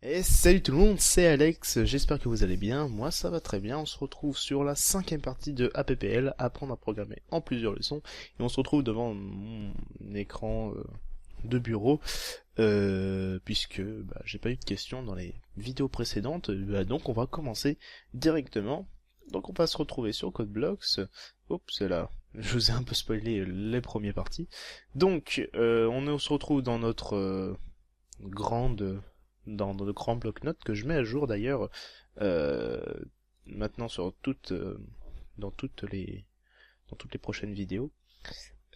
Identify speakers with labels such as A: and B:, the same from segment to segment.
A: Et salut tout le monde, c'est Alex, j'espère que vous allez bien, moi ça va très bien, on se retrouve sur la cinquième partie de APPL, apprendre à programmer en plusieurs leçons, et on se retrouve devant mon écran de bureau, puisque j'ai pas eu de questions dans les vidéos précédentes, donc on va commencer directement. Donc on va se retrouver sur CodeBlocks. Oups, c'est là, je vous ai un peu spoilé les premières parties. Donc on se retrouve dans notre grande dans de grands bloc-notes que je mets à jour d'ailleurs euh, maintenant sur dans dans toutes les prochaines vidéos,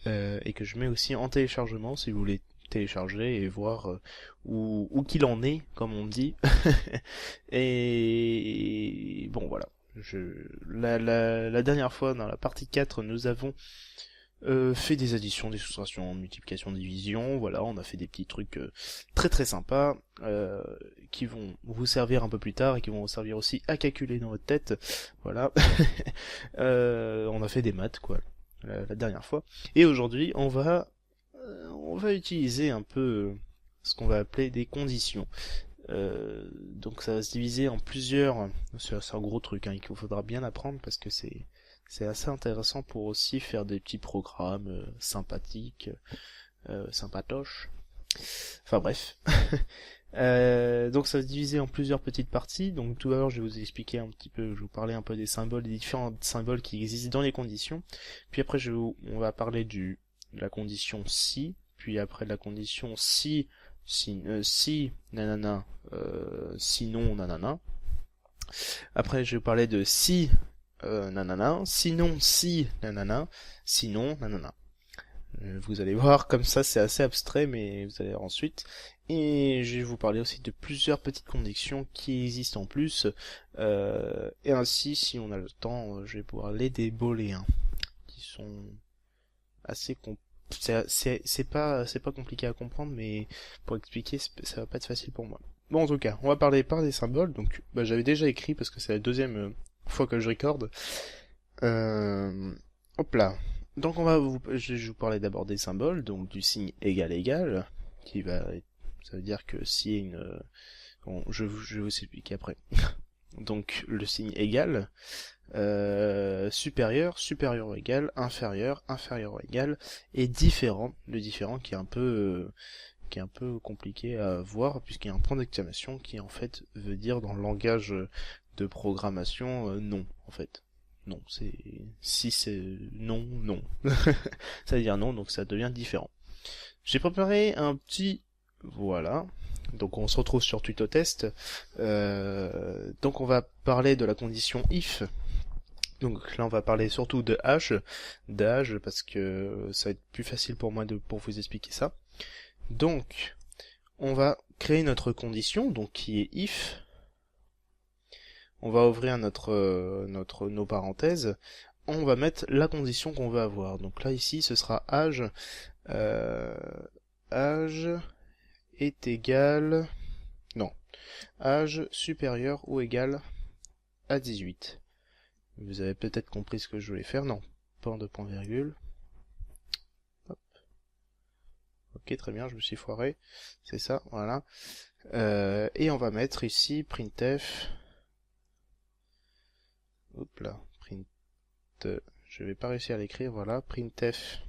A: et que je mets aussi en téléchargement si vous voulez télécharger et voir où qu'il en est, comme on dit. Et bon voilà. La dernière fois, dans la partie 4, nous avons fait des additions, des soustractions, multiplication, division, voilà, on a fait des petits trucs très très sympas, qui vont vous servir un peu plus tard et qui vont vous servir aussi à calculer dans votre tête, voilà. On a fait des maths, quoi, la dernière fois. Et aujourd'hui, on va utiliser un peu ce qu'on va appeler des conditions. Donc ça va se diviser en plusieurs. C'est un gros truc hein, qu'il faudra bien apprendre parce que c'est assez intéressant pour aussi faire des petits programmes sympathiques, sympatoches. Enfin bref. Donc ça va se diviser en plusieurs petites parties. Donc tout d'abord je vais vous expliquer un petit peu, je vais vous parler un peu des symboles, des différents symboles qui existent dans les conditions. Puis après on va parler de la condition si, puis après de la condition si nanana, sinon nanana. Après je vais parler de si nanana, sinon si nanana, sinon nanana. Vous allez voir, comme ça c'est assez abstrait, mais vous allez voir ensuite. Et je vais vous parler aussi de plusieurs petites conditions qui existent en plus. Et ainsi, si on a le temps, je vais pouvoir les déboler, hein, qui sont assez c'est pas compliqué à comprendre, mais pour expliquer, ça va pas être facile pour moi. Bon, en tout cas, on va parler par des symboles. Donc, j'avais déjà écrit parce que c'est la deuxième fois que je recorde. Euh, Hop là. Donc je vais vous parler d'abord des symboles, donc du signe égal égal, ça veut dire que si une, bon, je vais vous expliquer après. Donc le signe égal, supérieur, supérieur ou égal, inférieur, inférieur ou égal, et différent, le différent qui est un peu compliqué à voir puisqu'il y a un point d'exclamation qui en fait veut dire dans le langage de programmation non en fait. Non, c'est non, non. Ça veut dire non, donc ça devient différent. J'ai préparé un petit voilà. Donc on se retrouve sur Tutotest. Donc on va parler de la condition if. Donc là on va parler surtout d'âge parce que ça va être plus facile pour moi pour vous expliquer ça. Donc on va créer notre condition, donc qui est if. On va ouvrir nos parenthèses. On va mettre la condition qu'on veut avoir. Donc là ici ce sera âge. Euh, âge est égal. Non. Âge supérieur ou égal à 18. Vous avez peut-être compris ce que je voulais faire. Non. Pas de point virgule. Hop. Ok, très bien, je me suis foiré. C'est ça, voilà. Et on va mettre ici printf. Hop là. Je vais pas réussir à l'écrire, voilà. Printf.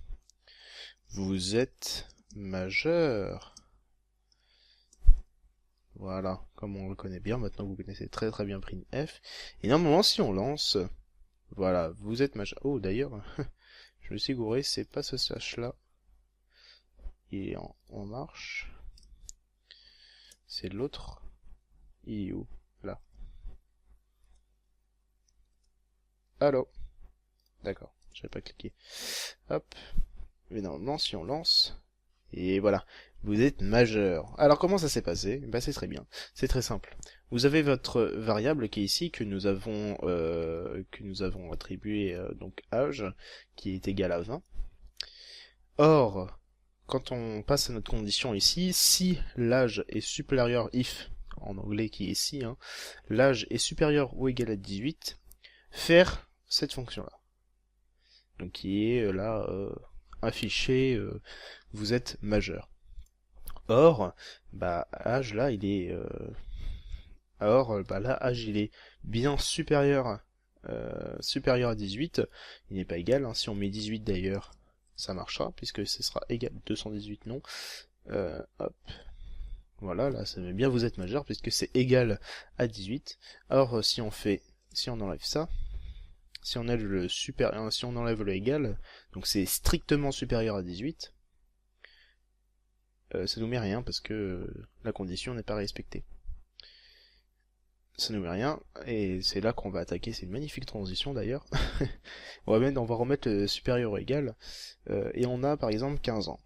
A: Vous êtes majeur. Voilà, comme on le connaît bien, maintenant vous connaissez très très bien printf. Et normalement, si on lance, voilà, vous êtes majeur. Oh, d'ailleurs, je me suis gouré, c'est pas ce slash là. Il est en marche. C'est l'autre. Il est où? Là. Allô? D'accord, j'avais pas cliqué. Hop. Mais normalement, si on lance, et voilà, vous êtes majeur. Alors comment ça s'est passé? Bah c'est très bien, c'est très simple. Vous avez votre variable qui est ici que nous avons attribué donc âge qui est égal à 20. Or, quand on passe à notre condition ici, si l'âge est supérieur if en anglais qui est ici, hein, l'âge est supérieur ou égal à 18, faire cette fonction là. Donc qui est là affiché vous êtes majeur. Or, âge là, il est alors bah là, âge il est bien supérieur, supérieur à 18, il n'est pas égal, hein. Si on met 18 d'ailleurs, ça marchera, puisque ce sera égal 218 non. Hop, voilà, là ça veut bien vous êtes majeur, puisque c'est égal à 18. Alors si on enlève ça, si on enlève si on enlève le égal, donc c'est strictement supérieur à 18, ça nous met rien, parce que la condition n'est pas respectée. Ça nous met rien, et c'est là qu'on va attaquer, c'est une magnifique transition d'ailleurs. on va remettre supérieur ou égal, et on a par exemple 15 ans.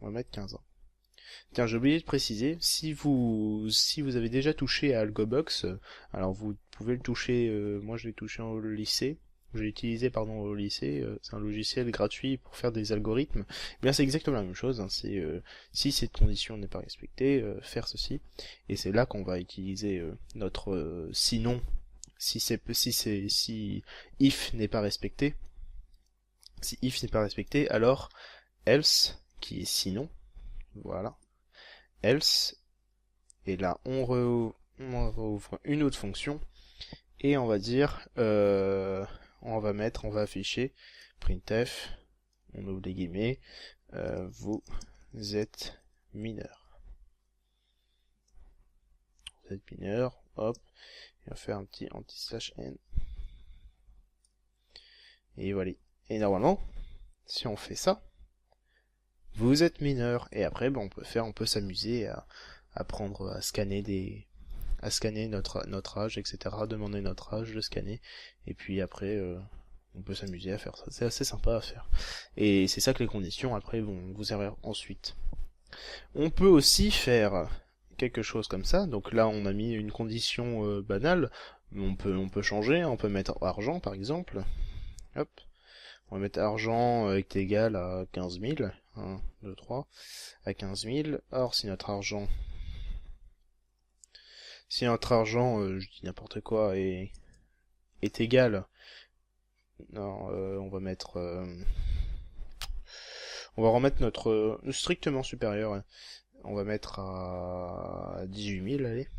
A: On va mettre 15 ans. Tiens, j'ai oublié de préciser, si vous avez déjà touché à AlgoBox, alors vous pouvez le toucher, moi je l'ai touché au lycée, j'ai utilisé pardon au lycée, c'est un logiciel gratuit pour faire des algorithmes. Eh bien c'est exactement la même chose, hein, c'est si cette condition n'est pas respectée, faire ceci, et c'est là qu'on va utiliser notre sinon, si if n'est pas respecté, alors else qui est sinon, voilà. Else, et là on rouvre une autre fonction, et on va dire, on va afficher printf, on ouvre les guillemets, vous êtes mineur. Vous êtes mineur, hop, et on va faire un petit anti/n. Et voilà. Et normalement, si on fait ça, vous êtes mineur, et après on peut s'amuser à prendre, à scanner notre âge, etc., demander notre âge, le scanner, et puis après on peut s'amuser à faire ça, c'est assez sympa à faire. Et c'est ça que les conditions après vont vous servir ensuite. On peut aussi faire quelque chose comme ça, donc là on a mis une condition banale, on peut changer, on peut mettre argent par exemple, hop, on va mettre argent est égal à 15 000, 1, 2, 3, à 15 000, or si notre argent, je dis n'importe quoi, est égal, non, on va mettre, on va remettre notre strictement supérieur, hein. On va mettre à 18 000, allez.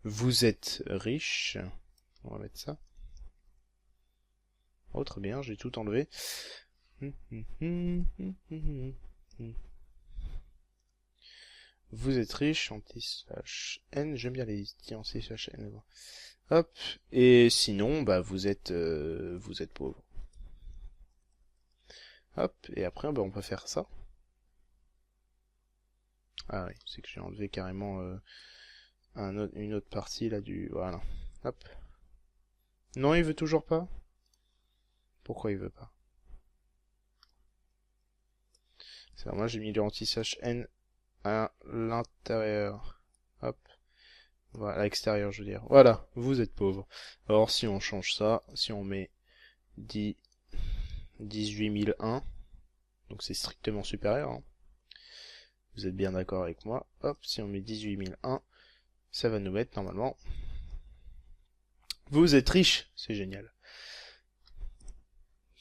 A: Vous êtes riche, on va mettre ça. Oh très bien, j'ai tout enlevé. Vous êtes riche, anti/n, j'aime bien les anti/n. Hop, et sinon, bah vous êtes pauvre. Hop, et après, bah, on peut faire ça. Ah oui, c'est que j'ai enlevé carrément une autre partie là du... Voilà. Hop. Non, il veut toujours pas. Pourquoi il veut pas? C'est moi j'ai mis le anti/n à l'intérieur. Hop. Voilà, à l'extérieur je veux dire. Voilà, vous êtes pauvre. Alors si on change ça, si on met 18 001, donc c'est strictement supérieur, hein. Vous êtes bien d'accord avec moi. Hop, si on met 18 001, ça va nous mettre normalement. Vous êtes riche, c'est génial.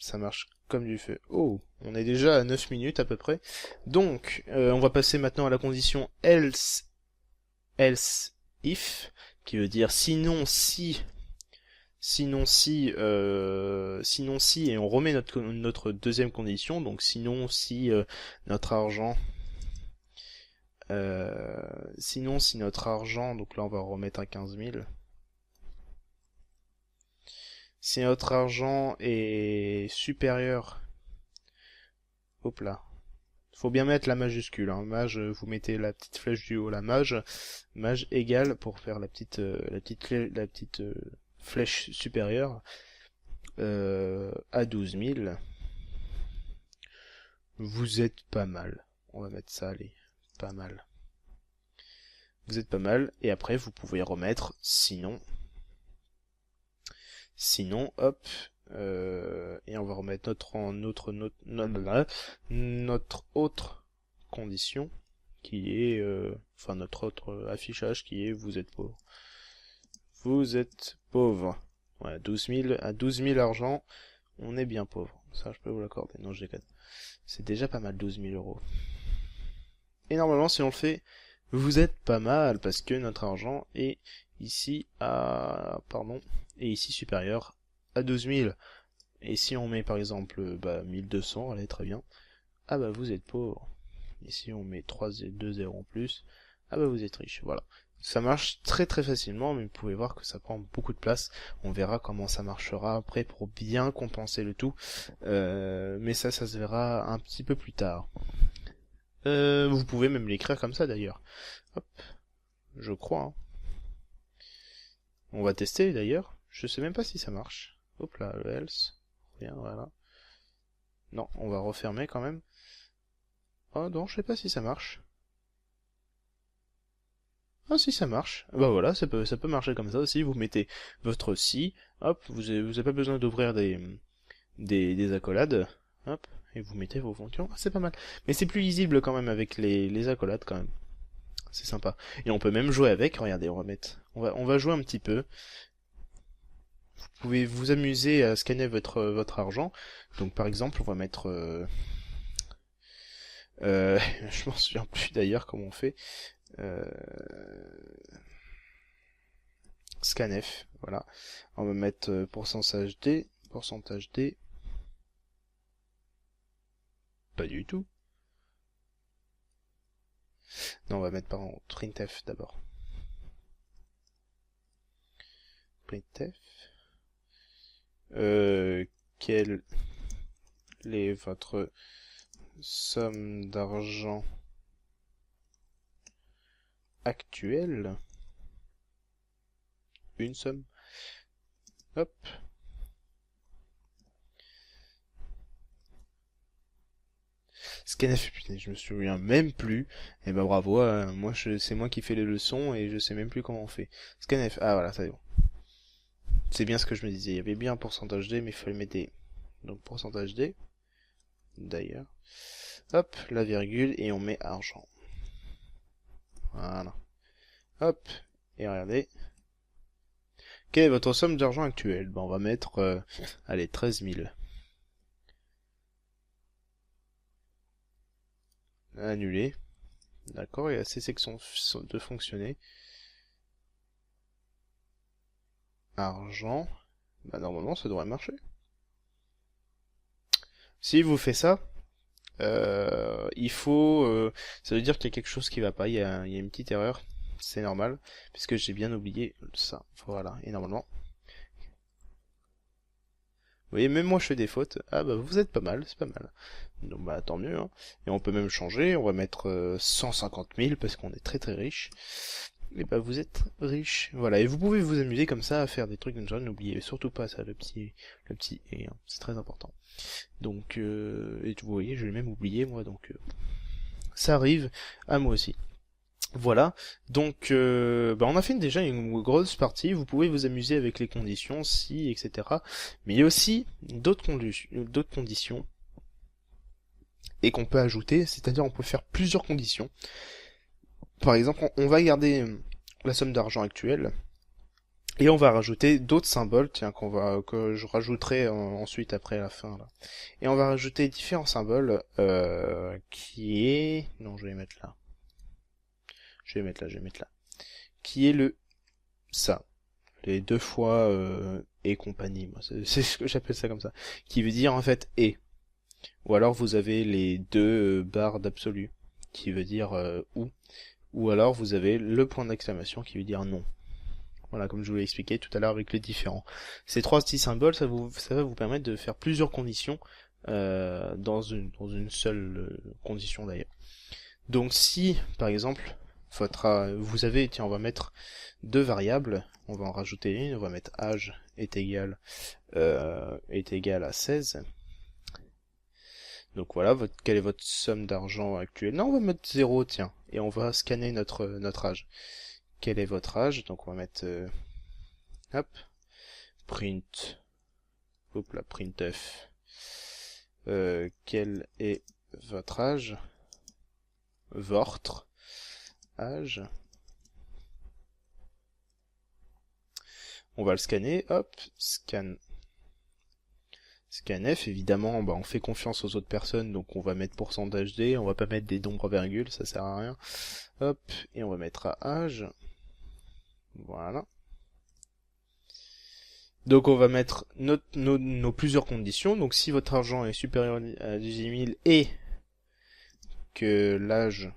A: Ça marche comme du feu. Oh, on est déjà à 9 minutes à peu près. Donc, on va passer maintenant à la condition else if, qui veut dire sinon si, et on remet notre deuxième condition, donc sinon si notre argent, donc là on va remettre à 15 000. Si notre argent est supérieur, hop là, faut bien mettre la majuscule, hein. Mage, vous mettez la petite flèche du haut, la mage égale pour faire la petite flèche supérieure à 12 000. Vous êtes pas mal. On va mettre ça, allez, pas mal. Vous êtes pas mal, et après vous pouvez remettre sinon, hop, et on va remettre notre autre condition, qui est, enfin notre autre affichage qui est vous êtes pauvre. Vous êtes pauvre. Ouais, à 12 000 argent, on est bien pauvre. Ça, je peux vous l'accorder. Non, je déconne. C'est déjà pas mal, 12 000 euros. Et normalement, si on le fait vous êtes pas mal parce que notre argent est ici est ici supérieur à 12 000. Et si on met par exemple 1200, allez très bien, ah bah vous êtes pauvre. Et si on met 2 zéros en plus, ah bah vous êtes riche, voilà. Ça marche très très facilement, mais vous pouvez voir que ça prend beaucoup de place. On verra comment ça marchera après pour bien compenser le tout. Mais ça se verra un petit peu plus tard. Vous pouvez même l'écrire comme ça d'ailleurs. Hop, je crois. Hein. On va tester d'ailleurs. Je sais même pas si ça marche. Hop là, le else. Bien, voilà. Non, on va refermer quand même. Oh non, je sais pas si ça marche. Ah si ça marche. Bah voilà, ça peut marcher comme ça aussi. Vous mettez votre si, hop, vous avez pas besoin d'ouvrir des accolades, hop, et vous mettez vos fonctions. Ah, c'est pas mal. Mais c'est plus lisible quand même avec les accolades quand même. C'est sympa. Et on peut même jouer avec. Regardez, on va jouer un petit peu. Vous pouvez vous amuser à scanner votre argent. Donc par exemple, on va mettre je m'en souviens plus d'ailleurs comment on fait. Euh, scanf, voilà. On va mettre pourcentage D, pas du tout. Non, on va mettre par contre printf d'abord. Printf. Quelle est votre somme d'argent actuelle? Une somme. Hop. Scanf, putain, je me souviens même plus. Et bah bravo, c'est moi qui fais les leçons et je sais même plus comment on fait. Scanf, ah voilà, ça y est bon. C'est bien ce que je me disais, il y avait bien un pourcentage D, mais il fallait mettre des... Donc pourcentage D, d'ailleurs. Hop, la virgule, et on met argent. Voilà. Hop, et regardez. Quelle est votre somme d'argent actuelle? On va mettre, allez, 13 000. Annuler. D'accord, il y a ces sections de fonctionner. Argent. Bah normalement ça devrait marcher. Si vous faites ça, ça veut dire qu'il y a quelque chose qui va pas, il y a une petite erreur. C'est normal, puisque j'ai bien oublié ça. Voilà, et normalement... Vous voyez, même moi je fais des fautes. Ah bah vous êtes pas mal, c'est pas mal. Donc bah tant mieux. Hein. Et on peut même changer, on va mettre 150 000 parce qu'on est très très riche. Et bah vous êtes riche. Voilà, et vous pouvez vous amuser comme ça à faire des trucs comme ça. N'oubliez surtout pas ça, le petit et, hein. C'est très important. Donc, et vous voyez, je l'ai même oublié moi, donc ça arrive à moi aussi. Voilà, donc on a fait déjà une grosse partie, vous pouvez vous amuser avec les conditions, si, etc. Mais il y a aussi d'autres conditions, et qu'on peut ajouter, c'est-à-dire on peut faire plusieurs conditions. Par exemple, on va garder la somme d'argent actuelle, et on va rajouter d'autres symboles, tiens, que je rajouterai ensuite après à la fin, là. Et on va rajouter différents symboles, qui est... Non, je vais les mettre là. Je vais mettre là. Qui est le ça. Les deux fois et compagnie, moi, c'est ce que j'appelle ça comme ça. Qui veut dire en fait et. Ou alors vous avez les deux barres d'absolu, qui veut dire ou. Ou alors vous avez le point d'exclamation qui veut dire non. Voilà, comme je vous l'ai expliqué tout à l'heure avec les différents. Ces trois petits symboles, ça va vous permettre de faire plusieurs conditions dans une seule condition d'ailleurs. Donc si, par exemple, vous avez, tiens, on va mettre deux variables, on va en rajouter une, on va mettre âge est égal à 16. Donc voilà, quelle est votre somme d'argent actuelle? Non, on va mettre 0, tiens, et on va scanner notre âge. Quel est votre âge? Donc on va mettre, hop, print, hop là, printf. Quel est votre âge? Votre âge. On va le scanner, hop, scan Scanf, évidemment, bah, on fait confiance aux autres personnes, donc on va mettre pourcentage D, on va pas mettre des nombres virgules, ça sert à rien. Hop, et on va mettre à âge. Voilà. Donc on va mettre nos plusieurs conditions. Donc si votre argent est supérieur à 18 000 et que l'âge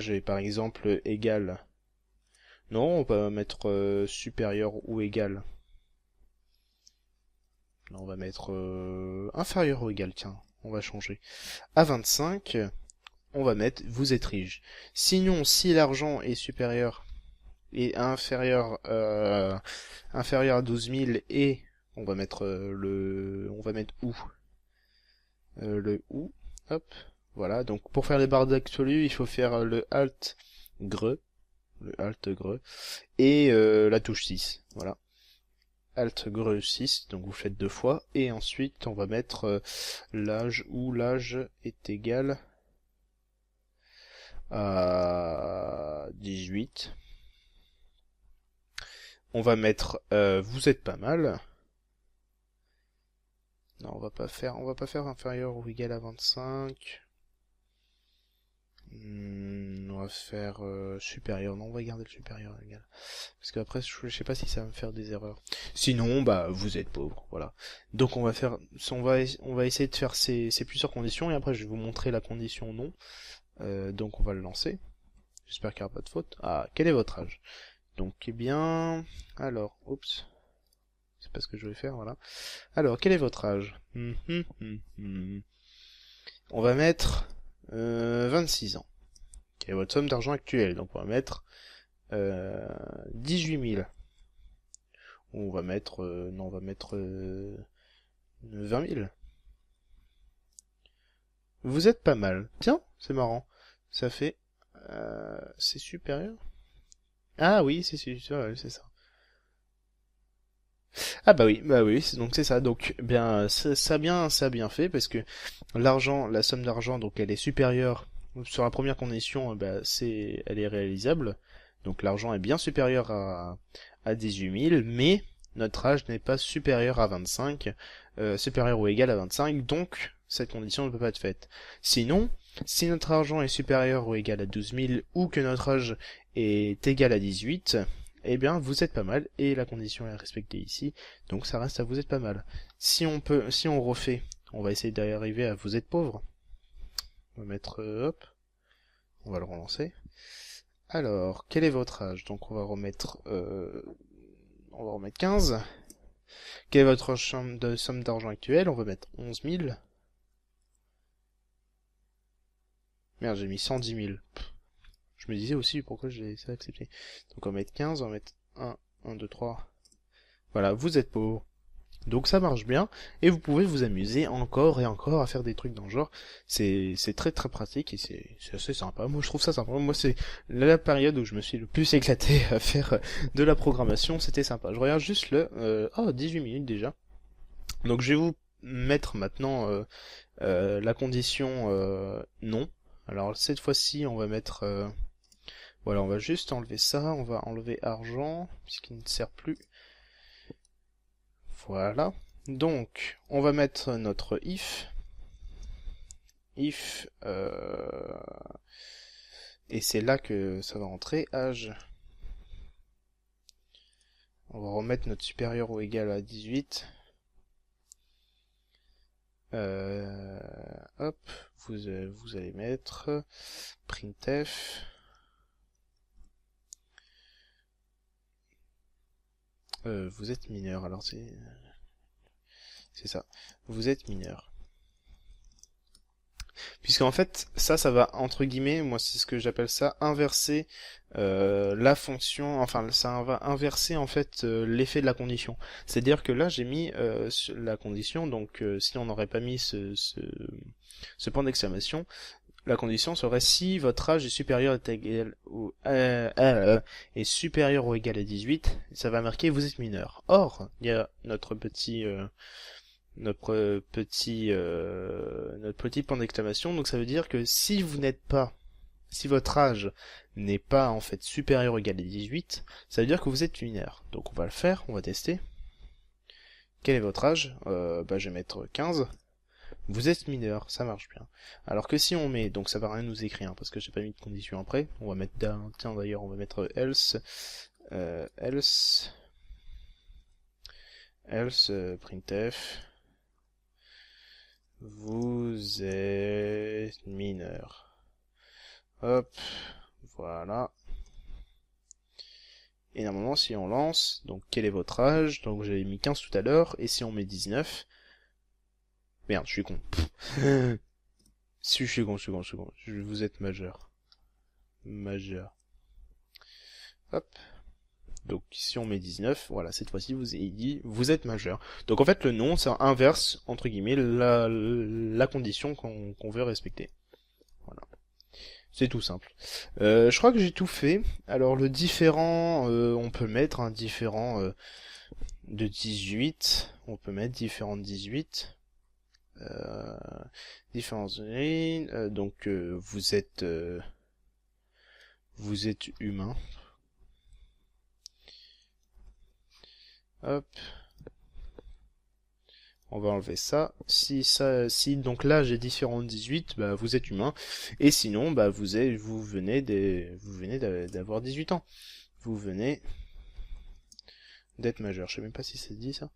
A: est par exemple égal. Non, on va mettre supérieur ou égal. Non, on va mettre inférieur ou égal, tiens, on va changer. À 25, on va mettre vous êtes riche. Sinon, si l'argent est supérieur et inférieur à 12 000 et on va mettre on va mettre où le ou, hop, voilà. Donc pour faire les barres d'absolu, il faut faire le alt greu, et la touche 6, voilà. Alt greu 6, donc vous faites 2 fois, et ensuite on va mettre l'âge où l'âge est égal à 18. On va mettre vous êtes pas mal. Non, on va pas faire inférieur ou égal à 25. On va faire supérieur. Non, on va garder le supérieur égal. Parce qu'après, je sais pas si ça va me faire des erreurs. Sinon, bah, vous êtes pauvre, voilà. Donc on va essayer de faire ces plusieurs conditions et après je vais vous montrer la condition non. Donc on va le lancer. J'espère qu'il n'y aura pas de faute. Ah, quel est votre âge? Donc, eh bien, alors, oups. C'est pas ce que je vais faire, voilà. Alors, quel est votre âge? On va mettre 26 ans. Quelle est votre somme d'argent actuelle? Donc on va mettre 18 000. On va mettre... non, on va mettre 20 000. Vous êtes pas mal. Tiens, c'est marrant. Ça fait... c'est supérieur? Ah oui, c'est ça. Ah bah oui, donc c'est ça. Donc bien ça a bien fait parce que la somme d'argent, donc elle est supérieure sur la première condition, bah, elle est réalisable. Donc l'argent est bien supérieur à 18 000, mais notre âge n'est pas supérieur à 25, supérieur ou égal à 25, donc cette condition ne peut pas être faite. Sinon, si notre argent est supérieur ou égal à 12 000 ou que notre âge est égal à 18, eh bien vous êtes pas mal et la condition est respectée ici, donc ça reste à vous êtes pas mal. Si on refait, on va essayer d'arriver à vous êtes pauvre. On va mettre hop, on va le relancer. Alors, quel est votre âge? Donc on va remettre 15. Quelle est votre somme d'argent actuelle? On va mettre 11 000. Merde, j'ai mis 110 000. Je me disais aussi pourquoi j'ai ça accepté. Donc on va mettre 15, on va mettre 1, 2, 3. Voilà, vous êtes pauvre. Donc ça marche bien, et vous pouvez vous amuser encore et encore à faire des trucs dans le genre. C'est très très pratique et c'est assez sympa. Moi je trouve ça sympa. Moi c'est la période où je me suis le plus éclaté à faire de la programmation, c'était sympa. Je regarde juste 18 minutes déjà. Donc je vais vous mettre maintenant la condition non. Alors cette fois-ci on va mettre... voilà, on va juste enlever ça, on va enlever argent, puisqu'il ne sert plus. Voilà. Donc, on va mettre notre if. If, et c'est là que ça va rentrer, âge. On va remettre notre supérieur ou égal à 18. Hop, vous allez mettre printf. Vous êtes mineur, alors c'est ça. Vous êtes mineur. Puisqu'en fait, ça va, entre guillemets, moi c'est ce que j'appelle ça, inverser la fonction, enfin ça va inverser en fait l'effet de la condition. C'est-à-dire que là j'ai mis la condition, donc si on n'aurait pas mis ce point d'exclamation, la condition serait si votre âge est supérieur ou est supérieur ou égal à 18, ça va marquer vous êtes mineur. Or, il y a notre petit point d'exclamation, donc ça veut dire que si votre âge n'est pas en fait supérieur ou égal à 18, ça veut dire que vous êtes mineur. Donc on va le faire, on va tester. quel est votre âge? Bah je vais mettre 15. Vous êtes mineur, ça marche bien. Alors que si on met, donc ça va rien nous écrire, hein, parce que j'ai pas mis de condition après, on va mettre, tiens d'ailleurs on va mettre else, else, printf, vous êtes mineur. Hop, voilà. Et normalement si on lance, donc quel est votre âge? Donc j'avais mis 15 tout à l'heure, et si on met 19, merde, je suis con. Si je suis con, vous êtes majeur. Majeur. Hop. Donc si on met 19, voilà, cette fois-ci il dit vous êtes majeur. Donc en fait le nom ça inverse entre guillemets la condition qu'on veut respecter. Voilà. C'est tout simple. Je crois que j'ai tout fait. Alors le différent, on peut mettre un différent de 18. On peut mettre différent de 18. Différence donc vous êtes humain. Hop. On va enlever ça. Si donc là j'ai différent de 18, bah vous êtes humain. Et sinon, bah vous venez d'avoir 18 ans. Vous venez d'être majeur. Je sais même pas si c'est dit ça.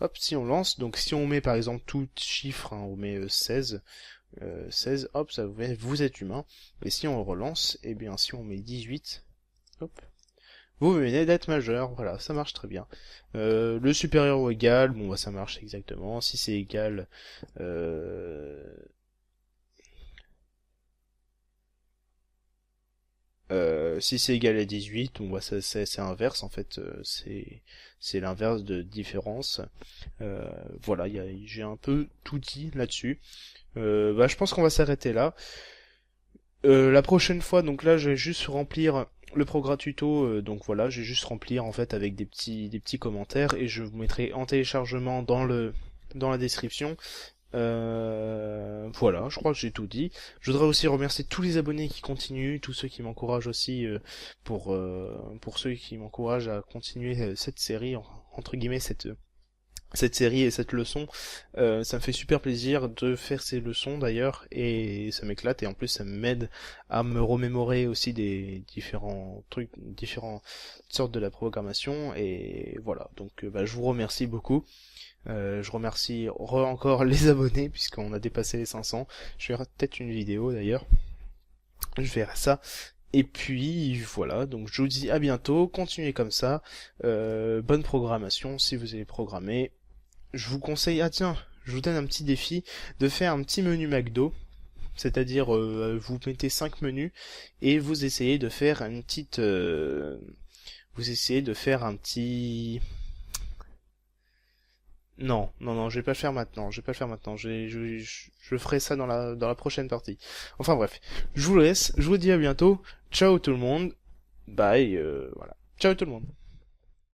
A: Hop, si on lance, donc si on met par exemple tout chiffre, hein, on met 16, 16, hop, ça vous êtes humain. Et si on relance, eh bien si on met 18, hop, vous venez d'être majeur, voilà, ça marche très bien. Le supérieur ou égal, bon bah ça marche exactement. Si c'est égal, si c'est égal à 18, bon bah c'est inverse en fait, c'est l'inverse de différence. Voilà, j'ai un peu tout dit là-dessus. Bah je pense qu'on va s'arrêter là. La prochaine fois, donc là, je vais juste remplir le programme tuto, donc voilà, je vais juste remplir en fait avec des petits commentaires et je vous mettrai en téléchargement dans la description. Voilà, je crois que j'ai tout dit. Je voudrais aussi remercier tous les abonnés qui continuent, tous ceux qui m'encouragent aussi pour ceux qui m'encouragent à continuer cette série, entre guillemets cette série et cette leçon. Ça me fait super plaisir de faire ces leçons d'ailleurs et ça m'éclate et en plus ça m'aide à me remémorer aussi des différents trucs, différentes sortes de la programmation et voilà, donc bah, je vous remercie beaucoup. Je remercie encore les abonnés puisqu'on a dépassé les 500. Je ferai peut-être une vidéo d'ailleurs. Je verrai ça. Et puis voilà, donc je vous dis à bientôt, continuez comme ça, bonne programmation si vous allez programmer. Je vous conseille, ah tiens, je vous donne un petit défi de faire un petit menu McDo, c'est-à-dire vous mettez 5 menus et vous essayez de faire une petite, vous essayez de faire un petit... Non, je vais pas le faire maintenant, je ferai ça dans la prochaine partie. Enfin bref, je vous laisse, je vous dis à bientôt, ciao tout le monde, bye, voilà, ciao tout le monde.